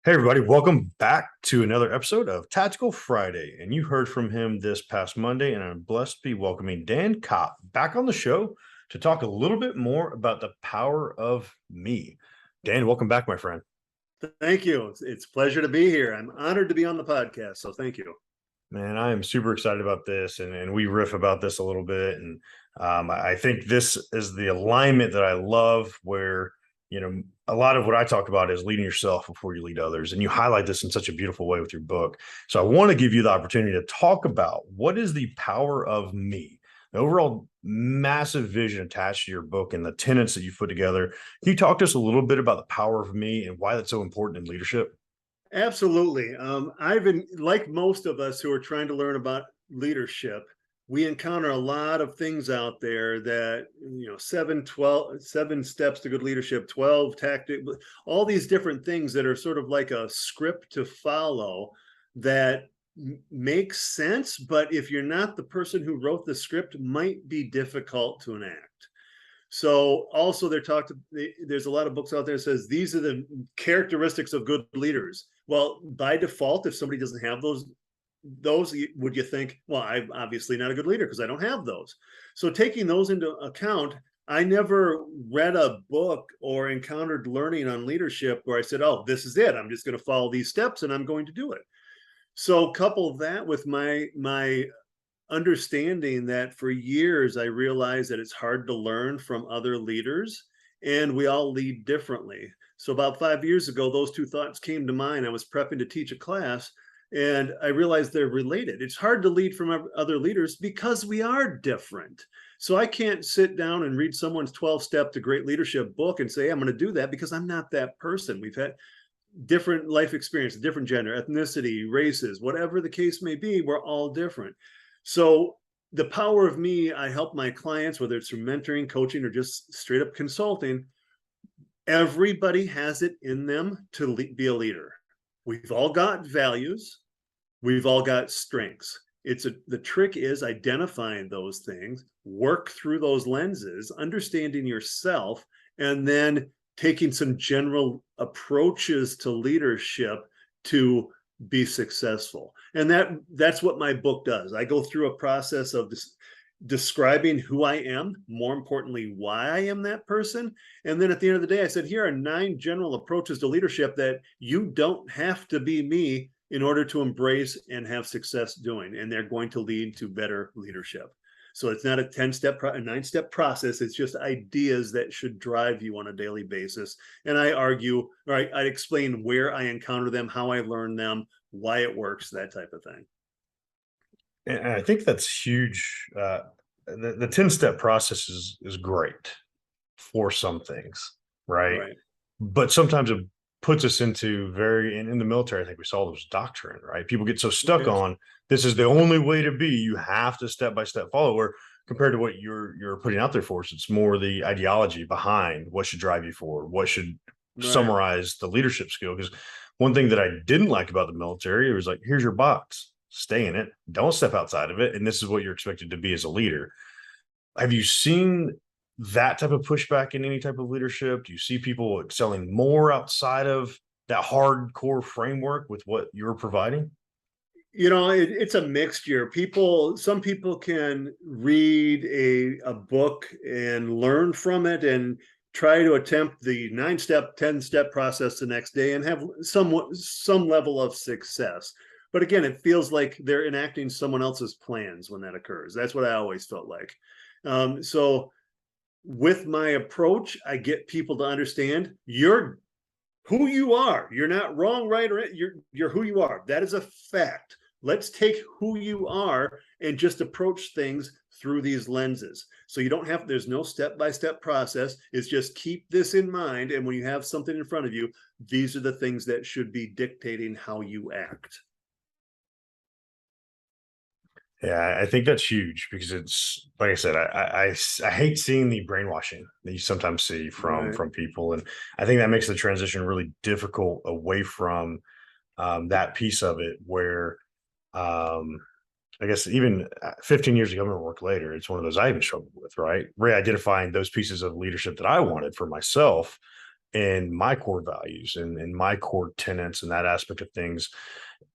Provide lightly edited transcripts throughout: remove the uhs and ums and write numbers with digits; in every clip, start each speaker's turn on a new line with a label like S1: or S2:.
S1: Hey, everybody, welcome back to another episode of Tactical Friday. And you heard from him this past Monday, and I'm blessed to be welcoming Dan Kopp back on the show to talk a little bit more about the power of me. Dan, welcome back, my friend.
S2: Thank you. It's a pleasure to be here. I'm honored to be on the podcast, so thank you.
S1: Man, I am super excited about this, and we riff about this a little bit. And I think this is the alignment that I love where, a lot of what I talk about is leading yourself before you lead others. And you highlight this in such a beautiful way with your book. So I want to give you the opportunity to talk about what is the power of me, the overall massive vision attached to your book and the tenets that you've put together. Can you talk to us a little bit about the power of me and why that's so important in leadership?
S2: Absolutely. I've been, like most of us who are trying to learn about leadership, we encounter a lot of things out there that, 7 steps to good leadership, 12 tactics, all these different things that are sort of like a script to follow that makes sense. But if you're not the person who wrote the script, might be difficult to enact. So also there's a lot of books out there that says these are the characteristics of good leaders. Well, by default, if somebody doesn't have those would you think, well, I'm obviously not a good leader because I don't have those. So taking those into account, I never read a book or encountered learning on leadership where I said, oh, this is it. I'm just going to follow these steps and I'm going to do it. So couple that with my understanding that for years I realized that it's hard to learn from other leaders and we all lead differently. So about 5 years ago, those two thoughts came to mind. I was prepping to teach a class and I realized they're related. It's hard to lead from other leaders because we are different. So I can't sit down and read someone's 12-step to great leadership book and say, I'm going to do that because I'm not that person. We've had different life experience, different gender, ethnicity, races, whatever the case may be, we're all different. So the power of me, I help my clients, whether it's through mentoring, coaching, or just straight up consulting. Everybody has it in them to be a leader. We've all got values. We've all got strengths. The trick is identifying those things, work through those lenses, understanding yourself, and then taking some general approaches to leadership to be successful. And that's what my book does. I go through a process of describing who I am, more importantly, why I am that person. And then at the end of the day, I said, here are 9 general approaches to leadership that you don't have to be me in order to embrace and have success doing. And they're going to lead to better leadership. So it's not a 9-step process. It's just ideas that should drive you on a daily basis. And I argue, or I explain where I encounter them, how I learn them, why it works, that type of thing.
S1: And I think that's huge. The 10-step process is great for some things, right?
S2: Right.
S1: But sometimes it puts us into in the military, I think we saw this doctrine, right? People get so stuck
S2: Yes.
S1: on this is the only way to be. You have to step by step follow. Where compared to what you're putting out there for us, it's more the ideology behind what should drive you forward, what should
S2: Right.
S1: summarize the leadership skill. Because one thing that I didn't like about the military was like, here's your box, stay in it, don't step outside of it, and this is what you're expected to be as a leader. Have you seen that type of pushback in any type of leadership? Do you see people excelling more outside of that hardcore framework with what you're providing?
S2: It's a mixture. Some people can read a book and learn from it and try to attempt the 9-step, 10-step process the next day and have some level of success. But again, it feels like they're enacting someone else's plans when that occurs. That's what I always felt like. So with my approach, I get people to understand you're who you are. You're not wrong, right, or you're who you are. That is a fact. Let's take who you are and just approach things through these lenses. So you don't have, there's no step-by-step process. It's just keep this in mind. And when you have something in front of you, these are the things that should be dictating how you act.
S1: Yeah, I think that's huge because it's like I said, I hate seeing the brainwashing that you sometimes see
S2: Right.
S1: from people, and I think that makes the transition really difficult away from that piece of it. Where I guess even 15 years ago, I'm going to work later. It's one of those I even struggled with, right? Re-identifying those pieces of leadership that I wanted for myself in my core values and my core tenets and that aspect of things.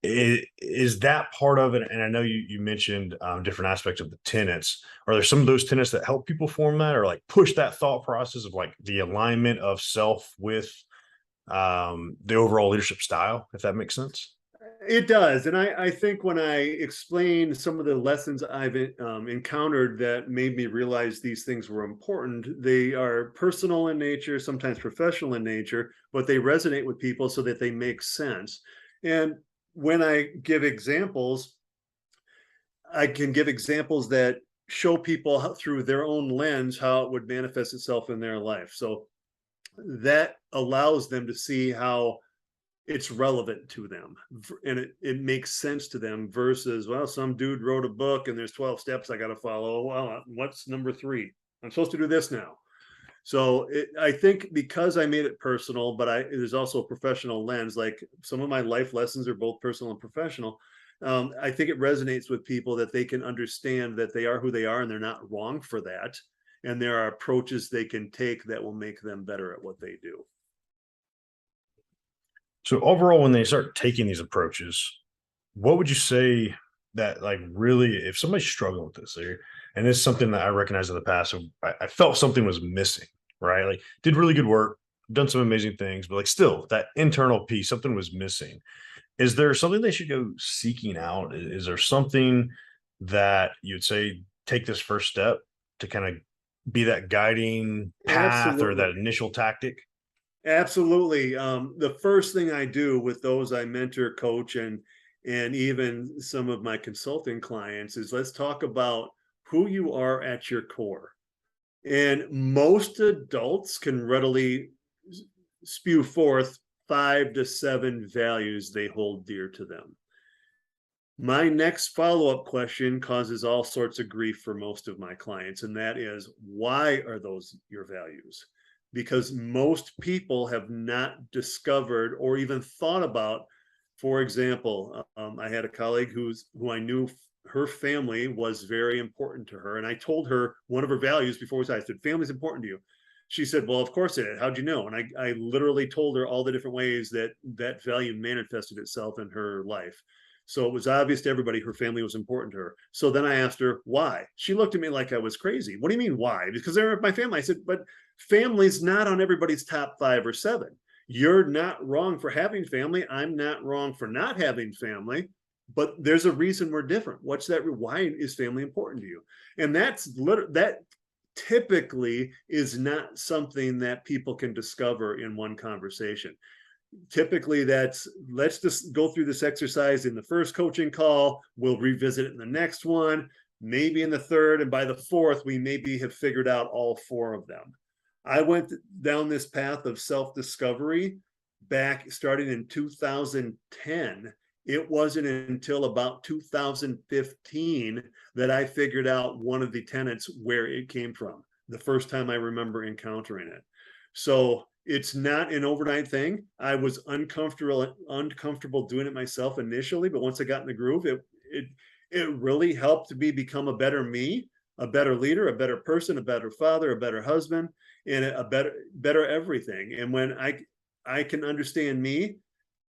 S1: Is that part of it? And I know you mentioned different aspects of the tenets. Are there some of those tenets that help people form that, or like push that thought process of like the alignment of self with the overall leadership style, if that makes sense?
S2: It does. And I think when I explain some of the lessons I've encountered that made me realize these things were important, they are personal in nature, sometimes professional in nature, but they resonate with people so that they make sense. And when I give examples, I can give examples that show people through their own lens how it would manifest itself in their life. So that allows them to see how it's relevant to them and it makes sense to them versus, well, some dude wrote a book and there's 12 steps I got to follow. Well, what's number 3? I'm supposed to do this now. So I think because I made it personal, but there's also a professional lens. Like some of my life lessons are both personal and professional. I think it resonates with people that they can understand that they are who they are and they're not wrong for that. And there are approaches they can take that will make them better at what they do.
S1: So overall, when they start taking these approaches, what would you say that like really, if somebody's struggling with this, and it's something that I recognized in the past, so I felt something was missing, right? Like did really good work, done some amazing things, but like still that internal piece, something was missing. Is there something they should go seeking out? Is there something that you'd say take this first step to kind of be that guiding path or that
S2: Absolutely.
S1: initial tactic?
S2: Absolutely. The first thing I do with those I mentor, coach, and even some of my consulting clients is let's talk about who you are at your core. And most adults can readily spew forth 5 to 7 values they hold dear to them. My next follow-up question causes all sorts of grief for most of my clients, and that is, why are those your values? Because most people have not discovered or even thought about, for example, I had a colleague who I knew her family was very important to her, and I told her one of her values before we started. I said, "Family is important to you." She said, "Well, of course it is. How'd you know?" And I literally told her all the different ways that that value manifested itself in her life. So it was obvious to everybody her family was important to her. So then I asked her why. She looked at me like I was crazy. What do you mean why? Because they're my family. I said, but family's not on everybody's top 5 or 7. You're not wrong for having family. I'm not wrong for not having family. But there's a reason we're different. What's that? Why is family important to you? And that typically is not something that people can discover in one conversation. Typically that's, let's just go through this exercise in the first coaching call, we'll revisit it in the next one, maybe in the third, and by the fourth we maybe have figured out all 4 of them. I went down this path of self-discovery back starting in 2010. It wasn't until about 2015 that I figured out one of the tenets where it came from, the first time I remember encountering it. So it's not an overnight thing. I was uncomfortable doing it myself initially, but once I got in the groove, it really helped me become a better me, a better leader, a better person, a better father, a better husband, and a better everything. And when I can understand me,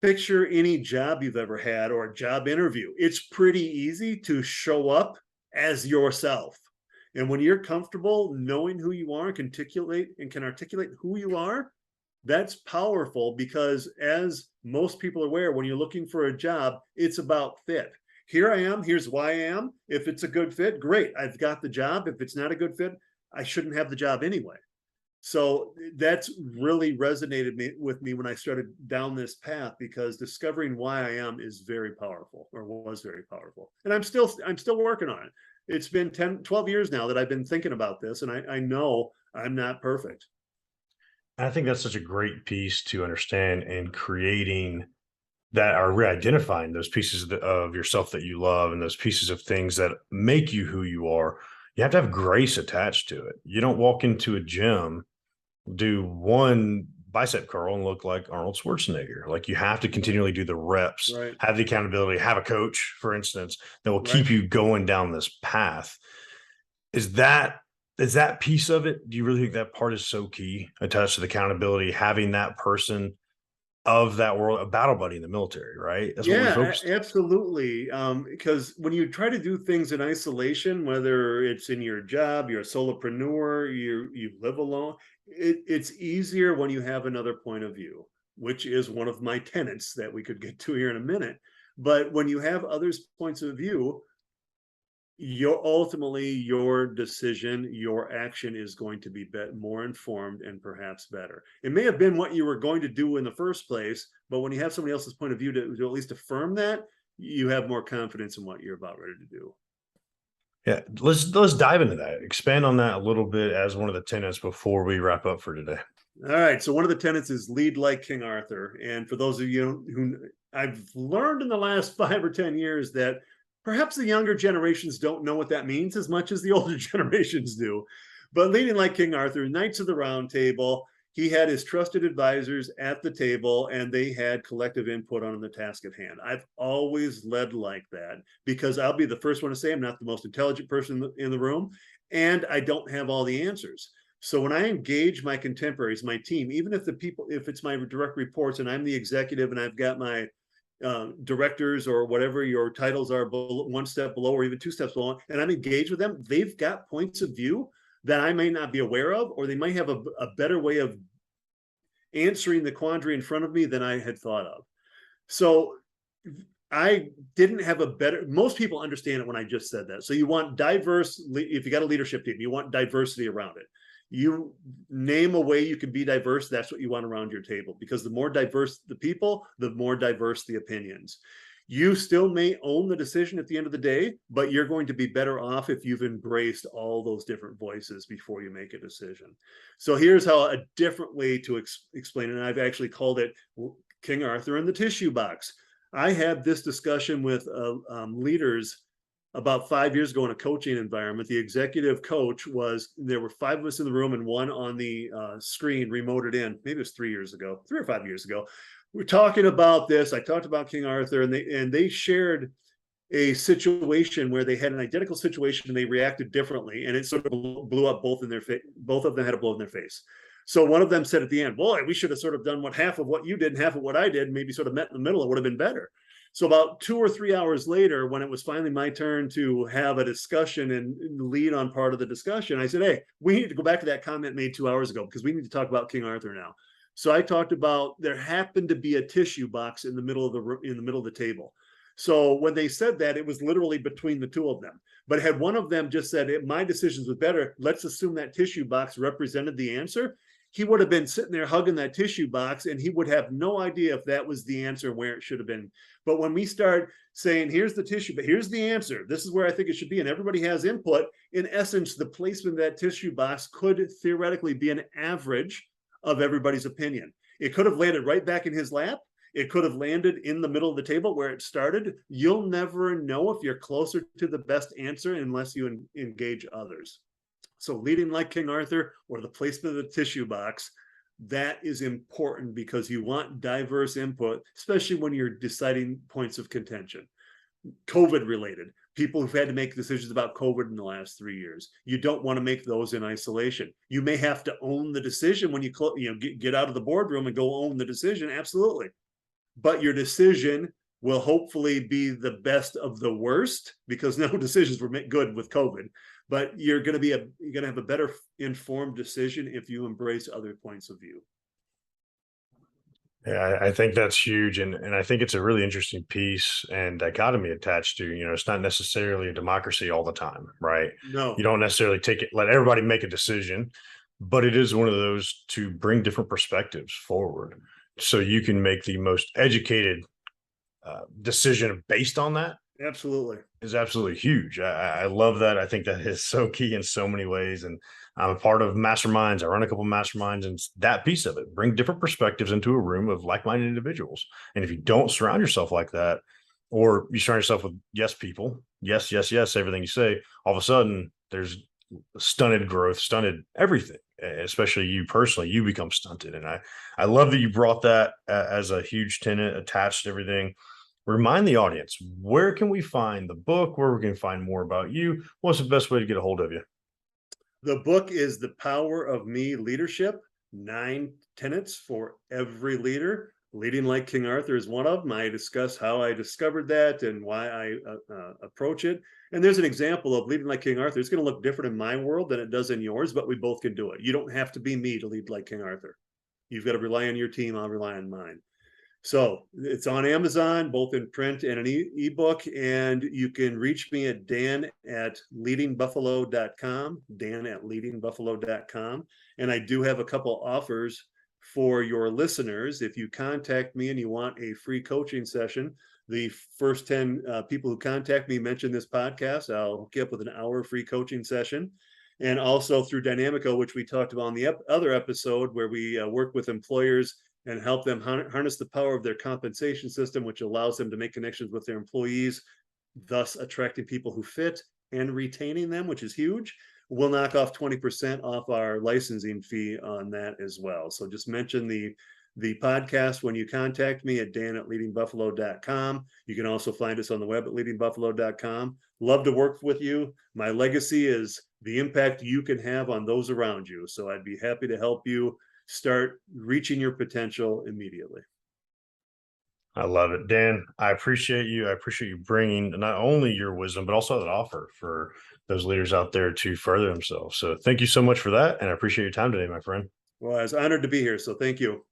S2: picture any job you've ever had or a job interview. It's pretty easy to show up as yourself. And when you're comfortable knowing who you are and can articulate who you are, that's powerful because as most people are aware, when you're looking for a job, it's about fit. Here I am, here's why I am. If it's a good fit, great, I've got the job. If it's not a good fit, I shouldn't have the job anyway. So that's really resonated with me when I started down this path, because discovering why I am is very powerful, or was very powerful. And I'm still working on it. It's been 10, 12 years now that I've been thinking about this, and I know I'm not perfect.
S1: I think that's such a great piece to understand in creating that are re-identifying those pieces of yourself that you love and those pieces of things that make you who you are. You have to have grace attached to it. You don't walk into a gym, do one bicep curl and look like Arnold Schwarzenegger. Like you have to continually do the reps,
S2: Right,
S1: have the accountability, have a coach, for instance, that will
S2: right.
S1: keep you going down this path. Is that is that piece of it? Do you really think that part is so key, attached to the accountability, having that person of that world, a battle buddy in the military, right? That's what we
S2: Yeah,
S1: focused.
S2: absolutely. Because when you try to do things in isolation, whether it's in your job, you're a solopreneur, you live alone, it's easier when you have another point of view, which is one of my tenets that we could get to here in a minute. But when you have others' points of view, your decision, your action is going to be more informed and perhaps better. It may have been what you were going to do in the first place, but when you have somebody else's point of view to at least affirm that, you have more confidence in what you're about ready to do.
S1: Yeah, let's dive into that. Expand on that a little bit as one of the tenets before we wrap up for today.
S2: All right. So one of the tenets is lead like King Arthur. And for those of you who I've learned in the last 5 or 10 years that perhaps the younger generations don't know what that means as much as the older generations do. But leading like King Arthur, Knights of the Round Table, he had his trusted advisors at the table and they had collective input on the task at hand. I've always led like that because I'll be the first one to say I'm not the most intelligent person in the room and I don't have all the answers. So when I engage my contemporaries, my team, even if if it's my direct reports and I'm the executive and I've got my directors or whatever your titles are one step below or even two steps below, and I'm engaged with them, they've got points of view that I may not be aware of, or they might have a better way of answering the quandary in front of me than I had thought of. So I didn't have a better, most people understand it when I just said that. So you want diverse, if you got a leadership team, you want diversity around it. You name a way you can be diverse, that's what you want around your table, because the more diverse the people, the more diverse the opinions. You still may own the decision at the end of the day, but you're going to be better off if you've embraced all those different voices before you make a decision. So here's how a different way to explain it. And I've actually called it King Arthur and the tissue box. I had this discussion with leaders about 5 years ago in a coaching environment. The executive coach there were five of us in the room and one on the screen remoted in. Maybe it was 3 years ago, 3 or 5 years ago. We're talking about this. I talked about King Arthur, and they shared a situation where they had an identical situation and they reacted differently, and it sort of blew up both in their face. Both of them had a blow in their face. So one of them said at the end, "Boy, we should have sort of done half of what you did and half of what I did, maybe sort of met in the middle. It would have been better." So about 2 or 3 hours later, when it was finally my turn to have a discussion and lead on part of the discussion, I said, "Hey, we need to go back to that comment made 2 hours ago because we need to talk about King Arthur now." So I talked about there happened to be a tissue box in the middle of the table. So when they said that, it was literally between the two of them. But had one of them just said, "My decisions was better," let's assume that tissue box represented the answer. He would have been sitting there hugging that tissue box and he would have no idea if that was the answer where it should have been. But when we start saying, "Here's the tissue, but here's the answer, this is where I think it should be," and everybody has input, in essence, the placement of that tissue box could theoretically be an average of everybody's opinion. It could have landed right back in his lap. It could have landed in the middle of the table where it started. You'll never know if you're closer to the best answer unless you engage others. So leading like King Arthur or the placement of the tissue box, that is important because you want diverse input, especially when you're deciding points of contention. COVID related, people who've had to make decisions about COVID in the last 3 years. You don't want to make those in isolation. You may have to own the decision when you get out of the boardroom and go own the decision. Absolutely. But your decision will hopefully be the best of the worst because no decisions were made good with COVID. But you're going to have a better informed decision if you embrace other points of view.
S1: Yeah, I think that's huge, and I think it's a really interesting piece and dichotomy attached to, it's not necessarily a democracy all the time, right? You
S2: No,
S1: don't necessarily let everybody make a decision, but it is one of those to bring different perspectives forward, so you can make the most educated decision based on that.
S2: absolutely.
S1: Is absolutely huge. I love that. I think that is so key in so many ways. And I'm a part of masterminds. I run a couple of masterminds, and that piece of it, bring different perspectives into a room of like-minded individuals. And if you don't surround yourself like that, or you surround yourself with yes people, yes, yes, yes, everything you say, all of a sudden there's stunted growth, stunted everything. Especially you personally, you become stunted. And I love that you brought that as a huge tenet attached to everything. Remind the audience, where can we find the book, where we can find more about you? What's the best way to get a hold of you?
S2: The book is The Power of Me Leadership, 9 tenets for every leader. Leading like King Arthur is one of them. I discuss how I discovered that and why I approach it. And there's an example of leading like King Arthur. It's going to look different in my world than it does in yours, but we both can do it. You don't have to be me to lead like King Arthur. You've got to rely on your team. I'll rely on mine. So it's on Amazon, both in print and an ebook. And you can reach me at dan@leadingbuffalo.com, dan@leadingbuffalo.com. And I do have a couple offers for your listeners. If you contact me and you want a free coaching session, the first 10 people who contact me mention this podcast, I'll hook you up with an hour free coaching session. And also through Dynamico, which we talked about in the other episode, where we work with employers and help them harness the power of their compensation system, which allows them to make connections with their employees, thus attracting people who fit and retaining them, which is huge. We'll knock off 20% off our licensing fee on that as well. So just mention the podcast when you contact me at dan@leadingbuffalo.com. You can also find us on the web at leadingbuffalo.com. Love to work with you. My legacy is the impact you can have on those around you. So I'd be happy to help you start reaching your potential immediately.
S1: I love it, Dan. I appreciate you. I appreciate you bringing not only your wisdom, but also that offer for those leaders out there to further themselves. So thank you so much for that. And I appreciate your time today, my friend.
S2: Well, I was honored to be here. So thank you.